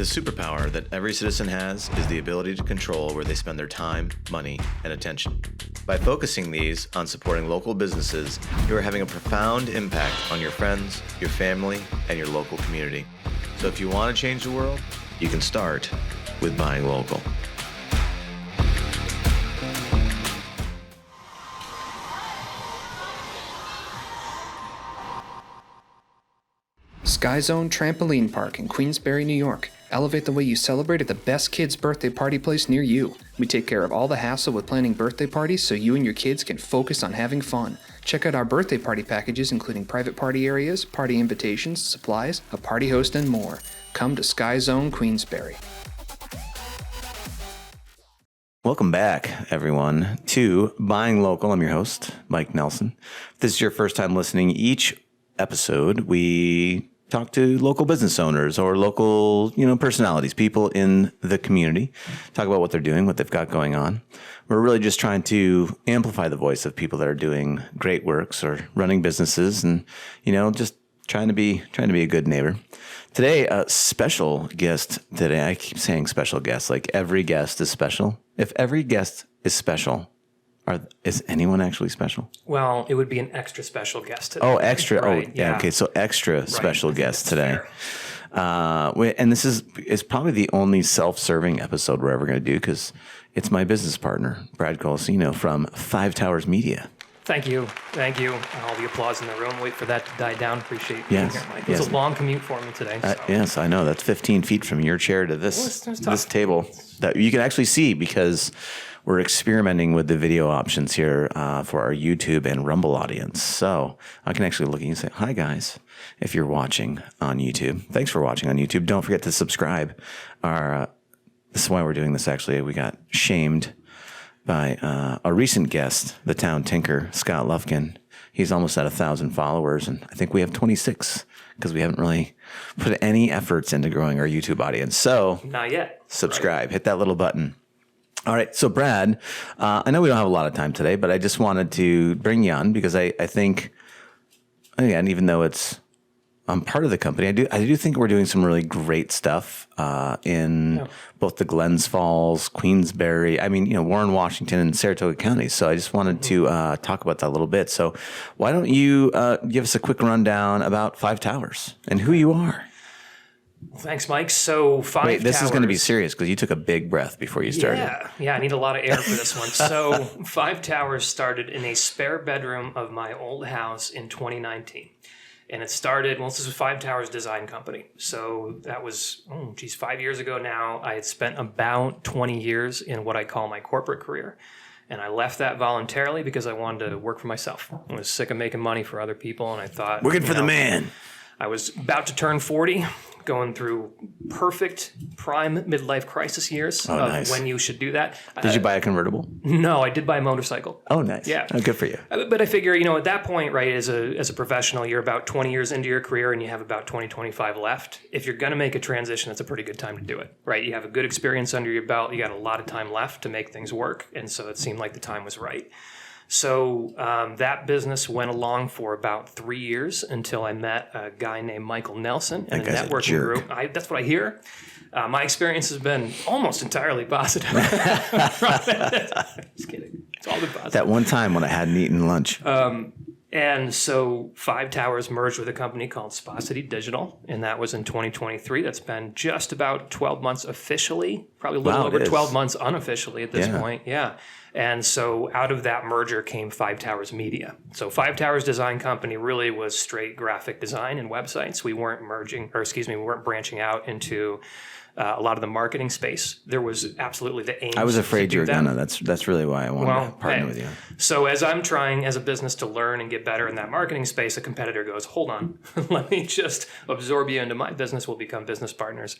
The superpower that every citizen has is the ability to control where they spend their time, money, and attention. By focusing these on supporting local businesses, you are having a profound impact on your friends, your family, and your local community. So if you want to change the world, you can start with buying local. SkyZone Trampoline Park in Queensbury, New York. Elevate the way you celebrate at the best kids' birthday party place near you. We take care of all the hassle with planning birthday parties so you and your kids can focus on having fun. Check out our birthday party packages including private party areas, party invitations, supplies, a party host, and more. Come to SkyZone Queensbury. Welcome back, everyone, to Buying Local. I'm your host, Mike Nelson. If this is your first time listening, each episode we talk to local business owners or local, personalities, people in the community, talk about what they're doing, what they've got going on. We're really just trying to amplify the voice of people that are doing great works or running businesses and, just trying to be a good neighbor. Today, a special guest today. I keep saying special guest, like every guest is special. If every guest is special, is anyone actually special? Well, it would be an extra special guest today. Oh, extra. Right, Oh, yeah. Okay. So extra special guest today. And this is probably the only self-serving episode we're ever going to do because it's my business partner, Brad Colacino from 5 Towers Media. Thank you. All the applause in the room. Wait for that to die down. Appreciate being here, Mike. It was a long commute for me today. So. Yes, I know. That's 15 feet from your chair to this table that you can actually see because we're experimenting with the video options here for our YouTube and Rumble audience. So I can actually look at you and say, hi, guys, if you're watching on YouTube. Thanks for watching on YouTube. Don't forget to subscribe. This is why we're doing this, actually. We got shamed by a recent guest, the town tinker, Scott Lufkin. He's almost at 1,000 followers, and I think we have 26 because we haven't really put any efforts into growing our YouTube audience. So not yet. Subscribe. Right. Hit that little button. All right. So, Brad, I know we don't have a lot of time today, but I just wanted to bring you on because I think, again, even though I'm part of the company, I do think we're doing some really great stuff in both the Glens Falls, Queensbury, Warren, Washington, and Saratoga counties. So I just wanted to talk about that a little bit. So why don't you give us a quick rundown about 5 Towers and who you are? Thanks, Mike. So 5 Towers. This is going to be serious because you took a big breath before you started. Yeah, I need a lot of air for this one. So 5 Towers started in a spare bedroom of my old house in 2019. And it started, this is a 5 Towers design company. So that was, 5 years ago now. I had spent about 20 years in what I call my corporate career. And I left that voluntarily because I wanted to work for myself. I was sick of making money for other people. And I thought, working for the man. I was about to turn 40, going through perfect prime midlife crisis years of when you should do that. Did you buy a convertible? No, I did buy a motorcycle. Oh, nice. Yeah. Oh, good for you. But I figure, at that point, right, as a professional, you're about 20 years into your career and you have about 25 left. If you're going to make a transition, it's a pretty good time to do it, right? You have a good experience under your belt. You got a lot of time left to make things work. And so it seemed like the time was right. So that business went along for about 3 years until I met a guy named Michael Nelson in a networking group. That's what I hear. My experience has been almost entirely positive. Just kidding. It's all been positive. That one time when I hadn't eaten lunch. And so 5 Towers merged with a company called Spacity Digital, and that was in 2023. That's been just about 12 months officially, probably a little over 12 months unofficially at this point. Yeah. And so out of that merger came 5 Towers Media. So 5 Towers Design Company really was straight graphic design and websites. We weren't branching out into a lot of the marketing space. There was absolutely the aim. I was afraid you were gonna. That's really why I wanted to partner with you. So as I'm trying as a business to learn and get better in that marketing space, a competitor goes, hold on, let me just absorb you into my business. We'll become business partners.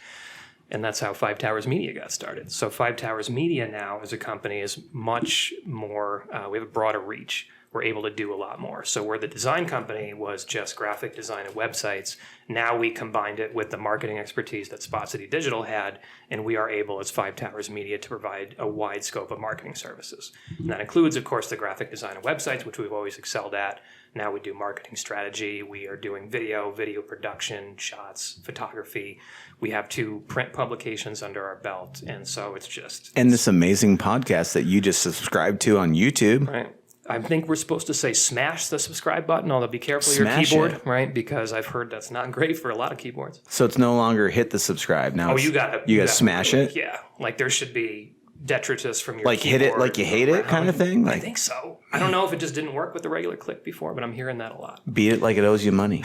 And that's how 5 Towers Media got started. So 5 Towers Media now as a company is much more, we have a broader reach. we're able to do a lot more. So where the design company was just graphic design and websites, now we combined it with the marketing expertise that Spot City Digital had, and we are able as Five Towers Media to provide a wide scope of marketing services. And that includes, of course, the graphic design and websites, which we've always excelled at. Now we do marketing strategy. We are doing video production, shots, photography. We have 2 print publications under our belt. And so it's just... And this amazing podcast that you just subscribed to on YouTube. Right. I think we're supposed to say smash the subscribe button, although be careful of your Smash keyboard, it. right? Because I've heard that's not great for a lot of keyboards. So it's no longer hit the subscribe. Now You gotta smash it? Yeah. Like there should be detritus from your Like keyboard. hit it like you hate it kind of thing? I Like think so. I don't know if it just didn't work with the regular click before, but I'm hearing that a lot. beat it like it owes you money.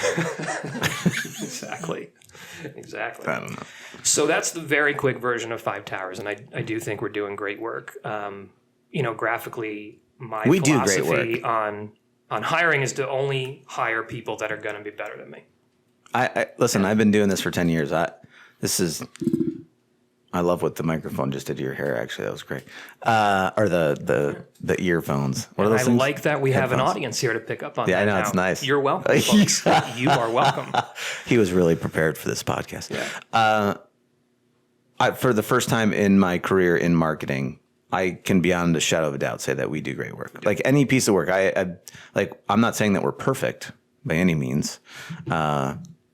Exactly. I don't know. So that's the very quick version of Five Towers, and I do think we're doing great work. Graphically, my We do great philosophy on hiring is to only hire people that are going to be better than me. I listen, I've been doing this for 10 years. I love what the microphone just did to your hair. Actually, that was great. Or the earphones. What are those I things? like that we have an Headphones. audience here to pick up on. Yeah, that I know, now. it's nice. You're welcome, folks. You are welcome. He was really prepared for this podcast. Yeah. For the first time in my career in marketing, I can beyond a shadow of a doubt say that we do great work. Like any piece of work, I'm not saying that we're perfect by any means.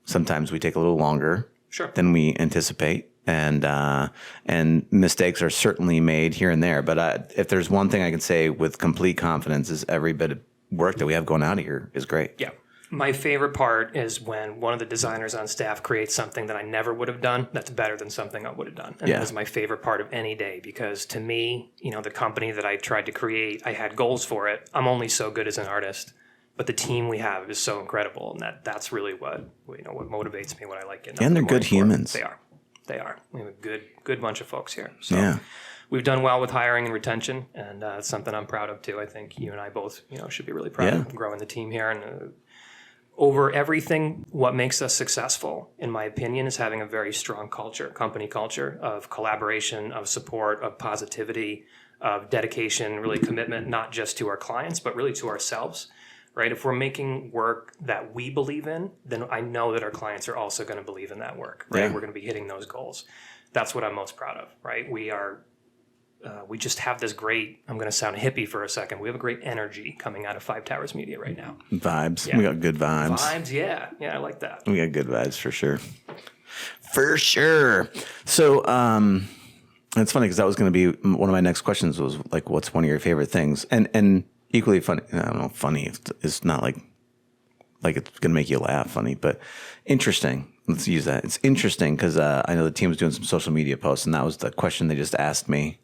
Sometimes we take a little longer than we anticipate. And mistakes are certainly made here and there. But if there's one thing I can say with complete confidence is every bit of work that we have going out of here is great. Yeah. My favorite part is when one of the designers on staff creates something that I never would have done that's better than something I would have done. And that is my favorite part of any day because to me, the company that I tried to create, I had goals for it. I'm only so good as an artist. But the team we have is so incredible, and that's really what motivates me, what I like getting. And they're good humans. They are. We have a good bunch of folks here. So we've done well with hiring and retention, and it's something I'm proud of too. I think you and I both, should be really proud of growing the team here. And over everything, what makes us successful, in my opinion, is having a very strong company culture of collaboration, of support, of positivity, of dedication, really commitment, not just to our clients, but really to ourselves. Right? If we're making work that we believe in, then I know that our clients are also going to believe in that work. Right? Yeah. We're going to be hitting those goals. That's what I'm most proud of. Right? We just have this great, I'm going to sound hippie for a second. We have a great energy coming out of Five Towers Media right now. Vibes. Yeah. We got good vibes. Vibes, yeah. Yeah, I like that. We got good vibes for sure. For sure. So, it's funny because that was going to be one of my next questions was like, what's one of your favorite things? And equally funny, I don't know, funny. It's not like it's going to make you laugh funny, but interesting. Let's use that. It's interesting because I know the team was doing some social media posts, and that was the question they just asked me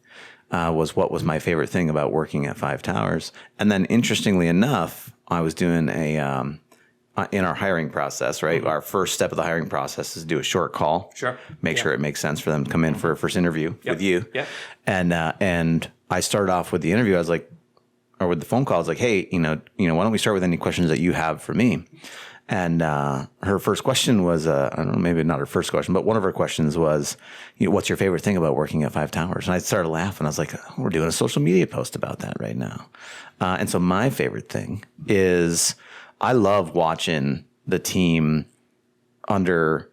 was what was my favorite thing about working at Five Towers? And then interestingly enough, I was doing in our hiring process, right? Our first step of the hiring process is to do a short call. Make sure it makes sense for them to come in for a first interview with you. And I started off with the interview. I was like, or with the phone call, I was like, hey, why don't we start with any questions that you have for me? And her first question was, I don't know, maybe not her first question, but one of her questions was, what's your favorite thing about working at Five Towers? And I started laughing. I was like, we're doing a social media post about that right now. And so my favorite thing is I love watching the team under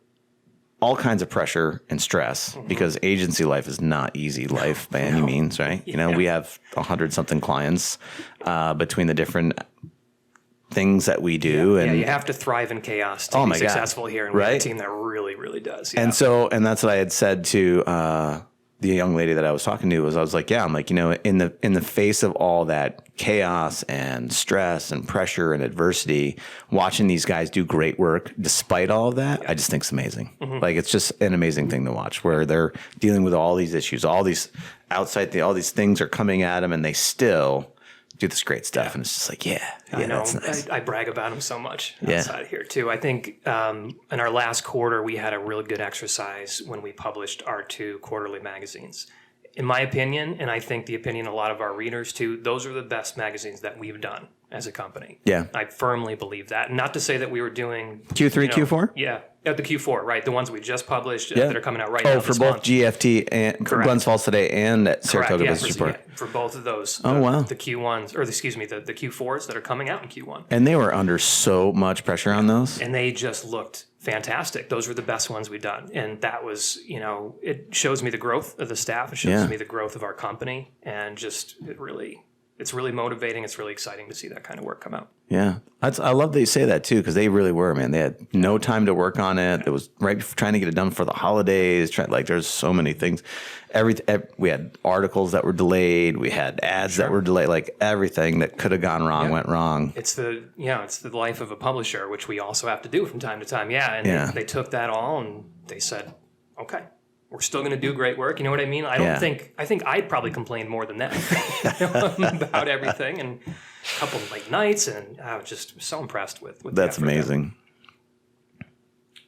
all kinds of pressure and stress because agency life is not easy life by any means, right? We have 100-something clients between the different things that we do. And you have to thrive in chaos to be successful here. And we have a team that really, really does. Yeah. And that's what I had said to the young lady that I was talking to was I was like, in the face of all that chaos and stress and pressure and adversity, watching these guys do great work despite all of that, I just think it's amazing. Like it's just an amazing thing to watch where they're dealing with all these issues, all these all these things are coming at them and they still do this great stuff. And it's just like, that's nice. I brag about them so much outside of here too. I think in our last quarter, we had a really good exercise when we published our 2 quarterly magazines. In my opinion, and I think the opinion of a lot of our readers too, those are the best magazines that we've done as a company. Yeah. I firmly believe that. Not to say that we were doing Q3, Q4? Yeah. At the Q4, right? The ones we just published that are coming out right now. Oh, for both GFT and Glens Falls Today and Saratoga Business Report. For both of those. Oh, wow. The Q1s, or excuse me, the Q4s that are coming out in Q1. And they were under so much pressure on those. And they just looked fantastic. Those were the best ones we've done. And that was, it shows me the growth of the staff. It shows me the growth of our company. And just, it's really motivating. It's really exciting to see that kind of work come out. Yeah. I love that you say that too, because they really were, man. They had no time to work on it. It was right trying to get it done for the holidays. There's so many things. We had articles that were delayed. We had ads that were delayed. Like everything that could have gone wrong went wrong. It's the life of a publisher, which we also have to do from time to time. Yeah. And they took that all and they said, okay, we're still going to do great work. You know what I mean? I think I'd probably complain more than them about everything, and a couple of late nights, and I was just so impressed with That's amazing.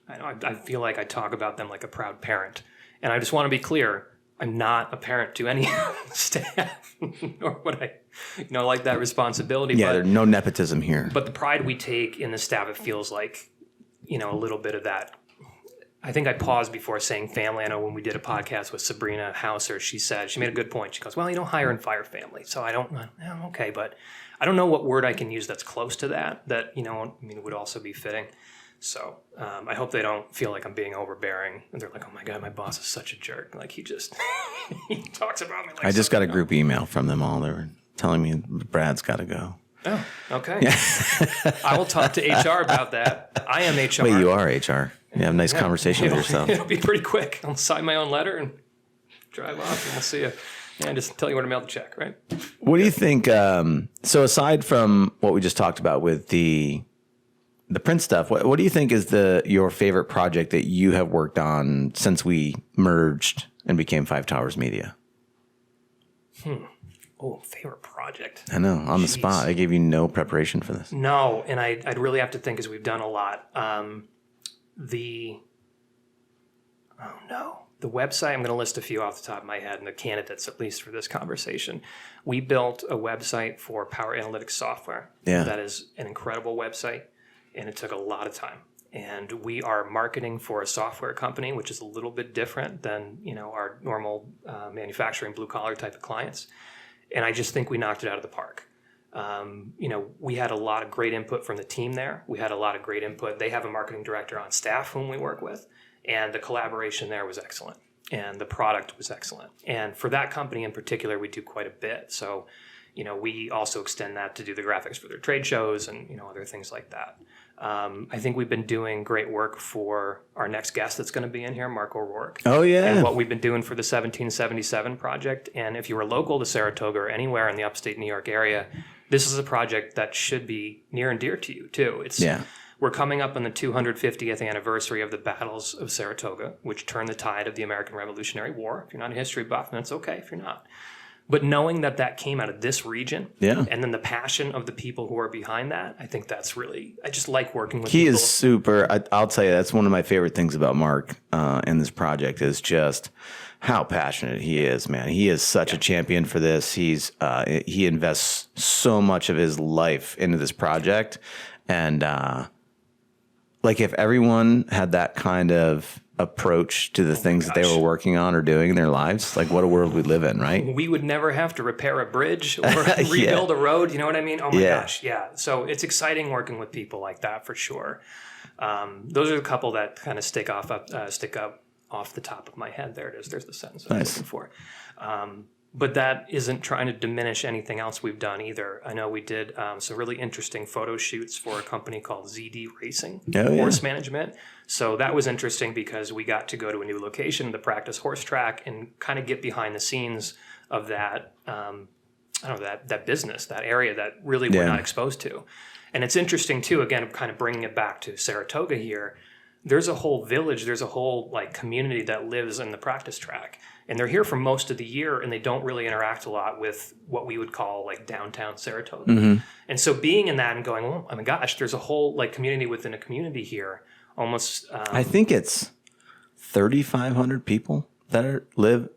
I feel like I talk about them like a proud parent, and I just want to be clear. I'm not a parent to any staff, nor would I, like that responsibility. Yeah, there's no nepotism here. But the pride we take in the staff, it feels like, a little bit of that. I think I paused before saying family. I know when we did a podcast with Sabrina Hauser, she made a good point. She goes, well, you don't hire and fire family. So okay, but I don't know what word I can use that's close to that would also be fitting. So I hope they don't feel like I'm being overbearing. And they're like, oh my God, my boss is such a jerk. Like he talks about me like I just got a group email from them all. They were telling me Brad's got to go. Oh, okay. Yeah. I will talk to HR about that. I am HR. Wait, you are HR. You have a nice conversation with yourself. It'll be pretty quick. I'll sign my own letter and drive off, and we'll see you. Yeah, just tell you where to mail the check, right? What do you think? So aside from what we just talked about with the print stuff, what do you think is your favorite project that you have worked on since we merged and became Five Towers Media? Oh, favorite project. I know, on the spot. I gave you no preparation for this. No, and I'd really have to think as we've done a lot. The website, I'm going to list a few off the top of my head, and the candidates, at least for this conversation. We built a website for power analytics software. Yeah. That is an incredible website, and it took a lot of time. And we are marketing for a software company, which is a little bit different than our normal manufacturing blue-collar type of clients. And I just think we knocked it out of the park. We had a lot of great input from the team there. We had a lot of great input. They have a marketing director on staff whom we work with, and the collaboration there was excellent, and the product was excellent. And for that company in particular, we do quite a bit. So, we also extend that to do the graphics for their trade shows and, other things like that. I think we've been doing great work for our next guest that's going to be in here, Mark O'Rourke. Oh, yeah. And what we've been doing for the 1777 project. And if you are local to Saratoga or anywhere in the upstate New York area, this is a project that should be near and dear to you, too. We're coming up on the 250th anniversary of the battles of Saratoga, which turned the tide of the American Revolutionary War. If you're not a history buff, that's okay if you're not. But knowing that came out of this region, and then the passion of the people who are behind that, I think that's really, I just like working with people. He is super, I'll tell you, that's one of my favorite things about Mark in this project is just how passionate he is, man. He is such a champion for this. He invests so much of his life into this project. And if everyone had that kind of approach to the things that they were working on or doing in their lives, what a world we live in, right? We would never have to repair a bridge or rebuild a road. You know what I mean? Oh my gosh. Yeah. So it's exciting working with people like that for sure. Those are a couple that kind of stick up off the top of my head. There it is. There's the sentence I was looking for. But that isn't trying to diminish anything else we've done either. I know we did some really interesting photo shoots for a company called ZD Racing, Horse Management. So that was interesting because we got to go to a new location, the practice horse track, and kind of get behind the scenes of that, that business, that area that really we're not exposed to. And it's interesting too, again, kind of bringing it back to Saratoga here. There's a whole village, there's a whole community that lives in the practice track. And they're here for most of the year, and they don't really interact a lot with what we would call downtown Saratoga. Mm-hmm. And so being in that and going, oh my gosh, there's a whole community within a community here. Almost. I think it's 3,500 people that live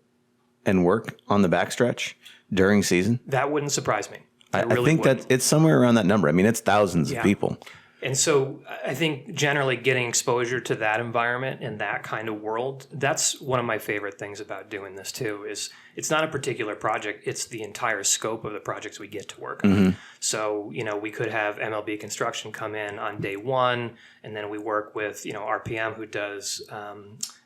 and work on the backstretch during season. That wouldn't surprise me. I think that it's somewhere around that number. I mean, it's thousands of people. And so I think generally getting exposure to that environment and that kind of world, that's one of my favorite things about doing this too, is it's not a particular project, it's the entire scope of the projects we get to work on. So, we could have MLB Construction come in on day one, and then we work with, RPM, who does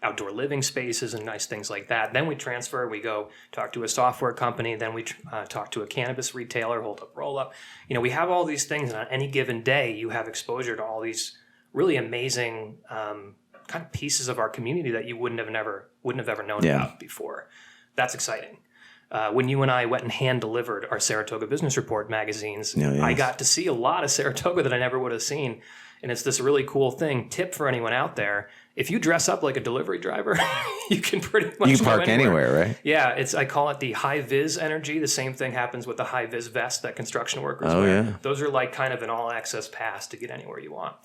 outdoor living spaces and nice things like that. Then we transfer, we go talk to a software company, then we talk to a cannabis retailer, hold up, roll up. We have all these things, and on any given day, you have exposure to all these really amazing kind of pieces of our community that you wouldn't have ever known about before. That's exciting. When you and I went and hand delivered our Saratoga Business Report magazines, I got to see a lot of Saratoga that I never would have seen. And it's this really cool thing. Tip for anyone out there: if you dress up like a delivery driver, you can pretty much you can park anywhere, right? Yeah, I call it the high vis energy. The same thing happens with the high vis vest that construction workers wear. Yeah. Those are like kind of an all access pass to get anywhere you want.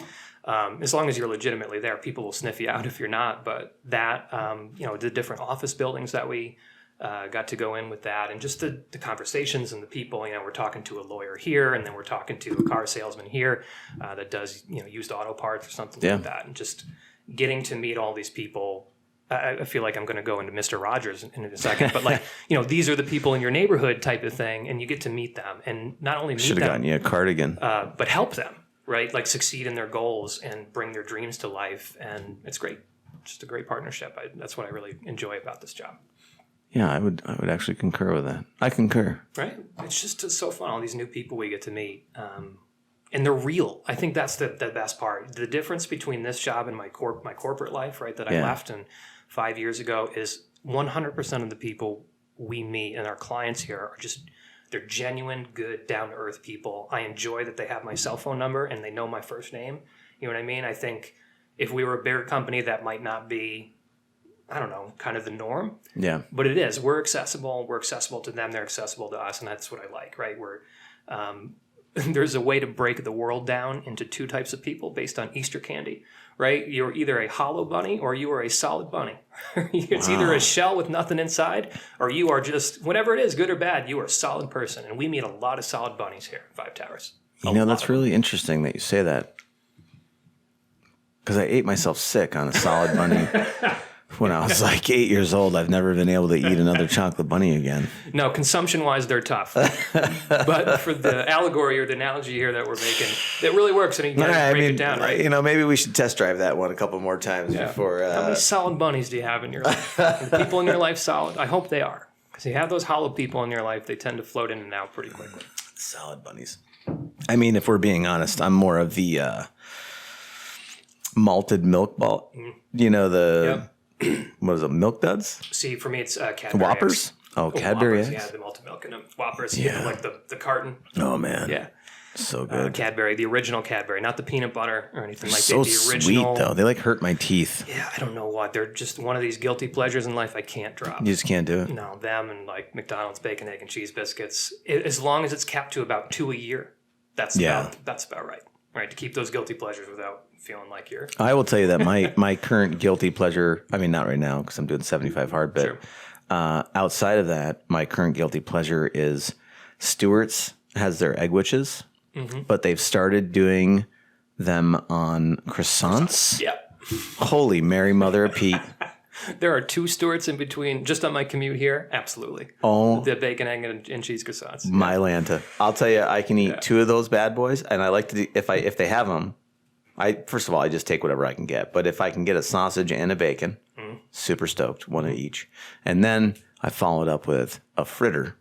As long as you're legitimately there, people will sniff you out if you're not. But that, the different office buildings that we got to go in with that, and just the conversations and the people. We're talking to a lawyer here, and then we're talking to a car salesman here that does used auto parts or something like that, and just getting to meet all these people. I feel like I'm going to go into Mr. Rogers in a second, but these are the people in your neighborhood type of thing, and you get to meet them, and not only meet them, should have gotten you a cardigan, but help them, right? Like succeed in their goals and bring their dreams to life, and it's great. Just a great partnership. That's what I really enjoy about this job. Yeah, I would actually concur with that. I concur. Right? It's just so fun, all these new people we get to meet. And they're real. I think that's the best part. The difference between this job and my corporate life, right, that I left 5 years ago, is 100% of the people we meet and our clients here are they're genuine, good, down-to-earth people. I enjoy that they have my cell phone number and they know my first name. You know what I mean? I think if we were a bigger company, that might not be, I don't know, kind of the norm. Yeah. But it is. We're accessible to them. They're accessible to us. And that's what I like, right? There's a way to break the world down into two types of people based on Easter candy, right? You're either a hollow bunny or you are a solid bunny. It's either a shell with nothing inside, or you are just, whatever it is, good or bad, you are a solid person. And we meet a lot of solid bunnies here at Five Towers. That's really interesting that you say that, because I ate myself sick on a solid bunny. When I was like 8 years old. I've never been able to eat another chocolate bunny again. No, consumption-wise, they're tough. But for the allegory or the analogy here that we're making, it really works, and you can break it down, right? Maybe we should test drive that one a couple more times before. How many solid bunnies do you have in your life? Are the people in your life solid? I hope they are. Because you have those hollow people in your life, they tend to float in and out pretty quickly. Solid bunnies. I mean, if we're being honest, I'm more of the malted milk ball. What is it, Milk Duds? See, for me, it's Cadbury Whoppers? eggs. Oh, Cadbury Whoppers, eggs? Yeah, the malted milk and Whoppers. Yeah. Like the carton. Oh, man. Yeah. So good. Cadbury, the original Cadbury, not the peanut butter or anything like so that. The original. Sweet, though. They hurt my teeth. Yeah, I don't know why. They're just one of these guilty pleasures in life I can't drop. You just can't do it? No, them and like McDonald's bacon, egg, and cheese biscuits. As long as it's capped to about 2 a year, that's about right. Right, to keep those guilty pleasures without feeling like you're... I will tell you that my current guilty pleasure, I mean, not right now because I'm doing 75 hard, but outside of that, my current guilty pleasure is Stewart's has their egg witches, but they've started doing them on croissants. Yeah. Holy Mary, Mother of Pete. There are 2 Stewart's in between, just on my commute here. Absolutely. Oh, the bacon, egg, and cheese croissants. My Lanta. I'll tell you, I can eat 2 of those bad boys, and I like to do, if they have them, first of all, I just take whatever I can get. But if I can get a sausage and a bacon, super stoked, one of each. And then I follow it up with a fritter.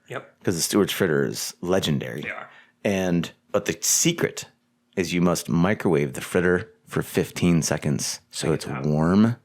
Yep. Because the Stewart's fritter is legendary. They are. But the secret is you must microwave the fritter for 15 seconds so it's warm.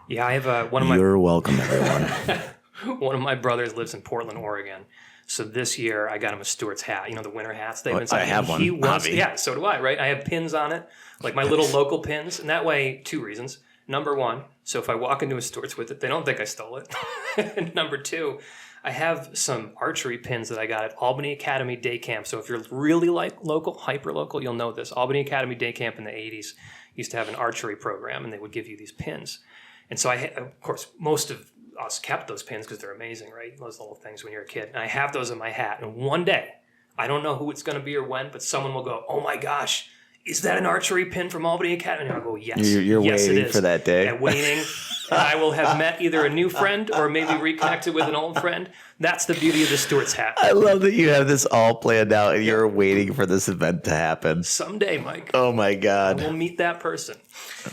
Yeah, I have one of my... You're welcome, everyone. One of my brothers lives in Portland, Oregon. So this year I got him a Stewart's hat. The winter hats they've been selling. I have one. Yeah, so do I, right? I have pins on it, like my little local pins. And that way, 2 reasons. Number 1, so if I walk into a Stewart's with it, they don't think I stole it. And number 2, I have some archery pins that I got at Albany Academy Day Camp. So if you're really like local, hyper local, you'll know this. Albany Academy Day Camp in the 80s used to have an archery program, and they would give you these pins. And so of course, most of us kept those pins because they're amazing, right? Those little things when you're a kid. And I have those in my hat. And one day, I don't know who it's going to be or when, but someone will go, oh my gosh, is that an archery pin from Albany Academy? And I'll go, yes. You're yes, waiting it is. for that day. And waiting. And I will have met either a new friend or maybe reconnected with an old friend. That's the beauty of the Stewart's hat. I love that you have this all planned out and you're waiting for this event to happen. Someday, Mike. Oh my God. We'll meet that person.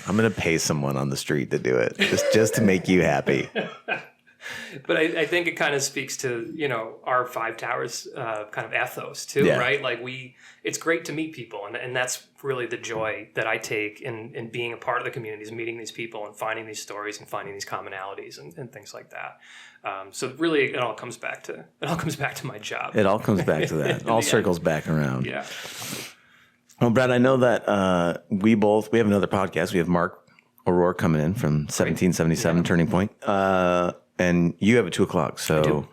I'm going to pay someone on the street to do it just to make you happy. But I think it kind of speaks to, our Five Towers kind of ethos too, right? Like it's great to meet people. And that's really the joy that I take in being a part of the community, is meeting these people and finding these stories and finding these commonalities and things like that. So really it all comes back to my job. It all comes back to that. All circles back around. Yeah. Well, Brad, I know that we have another podcast. We have Mark O'Rourke coming in from 1777 Turning Point. And you have a 2:00. So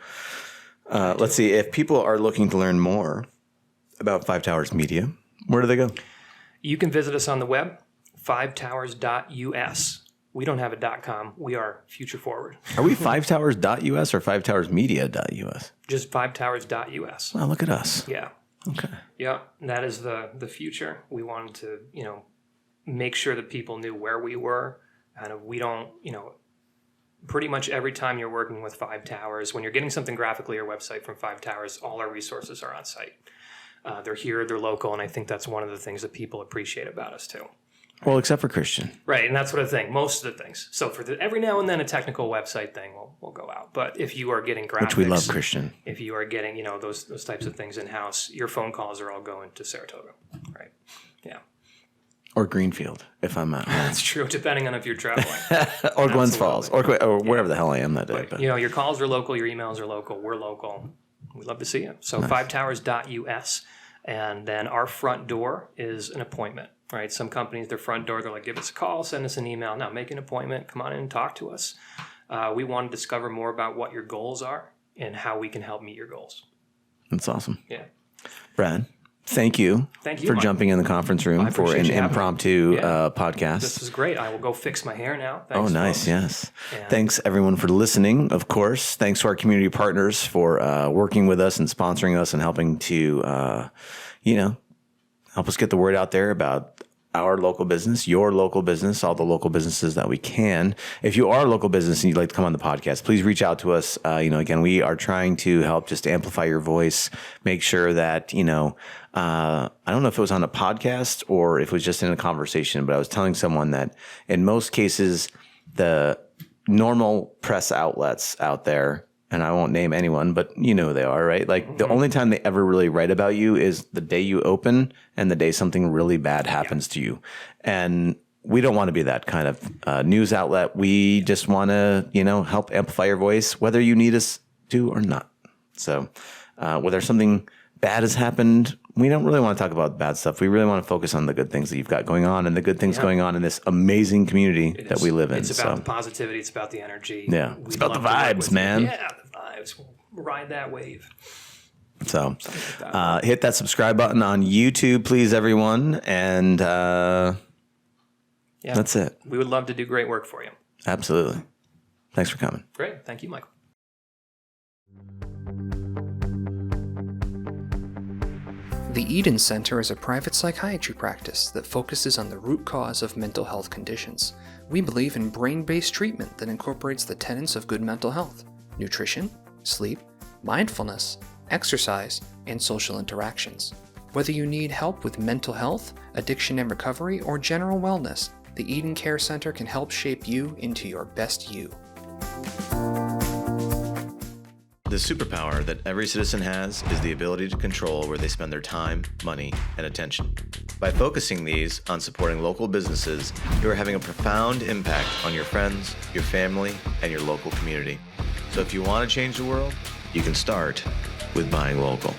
let's see. If people are looking to learn more about Five Towers Media, where do they go? You can visit us on the web, fivetowers.us. We don't have a .com. We are future forward. Are we fivetowers.us or fivetowersmedia.us? Just fivetowers.us. Well, look at us. Yeah. Okay. Yeah, and that is the future. We wanted to, make sure that people knew where we were. And we don't, pretty much every time you're working with Five Towers, when you're getting something graphically or website from Five Towers, all our resources are on site. They're here, they're local, and I think that's one of the things that people appreciate about us too. Well, except for Cristian. Right, and that's what I think, most of the things. So for every now and then a technical website thing will go out. But if you are getting graphics... Which we love, Cristian. If you are getting, those types of things in-house, your phone calls are all going to Saratoga, right? Yeah. Or Greenfield, if I'm out. That's true, depending on if you're traveling. Or Glens Falls, or wherever the hell I am that day. But, your calls are local, your emails are local, we're local. We'd love to see you. So fivetowers.us, and then our front door is an appointment, right? Some companies, their front door, they're like, give us a call, send us an email. Now, make an appointment, come on in and talk to us. We want to discover more about what your goals are and how we can help meet your goals. That's awesome. Yeah. Brad, thank you for Mike. jumping in the conference room for an impromptu podcast. This is great. I will go fix my hair now. Thanks, oh, nice. folks. Yes. And thanks, everyone, for listening, of course. Thanks to our community partners for working with us and sponsoring us and helping to, help us get the word out there about our local business, your local business, all the local businesses that we can. If you are a local business and you'd like to come on the podcast, please reach out to us. Again, we are trying to help just amplify your voice, make sure that, I don't know if it was on a podcast or if it was just in a conversation, but I was telling someone that in most cases, the normal press outlets out there, and I won't name anyone, but you know who they are, right? Like the only time they ever really write about you is the day you open and the day something really bad happens to you. And we don't want to be that kind of news outlet. We just want to, help amplify your voice, whether you need us to or not. So whether something bad has happened, we don't really want to talk about bad stuff. We really want to focus on the good things that you've got going on and the good things going on in this amazing community that we live in. It's about the positivity. It's about the energy. Yeah. It's about the vibes, man. Yeah, the vibes. We'll ride that wave. So hit that subscribe button on YouTube, please, everyone. And that's it. We would love to do great work for you. Absolutely. Thanks for coming. Great. Thank you, Michael. The Eden Center is a private psychiatry practice that focuses on the root cause of mental health conditions. We believe in brain-based treatment that incorporates the tenets of good mental health: nutrition, sleep, mindfulness, exercise, and social interactions. Whether you need help with mental health, addiction and recovery, or general wellness, the Eden Care Center can help shape you into your best you. The superpower that every citizen has is the ability to control where they spend their time, money, and attention. By focusing these on supporting local businesses, you are having a profound impact on your friends, your family, and your local community. So if you want to change the world, you can start with buying local.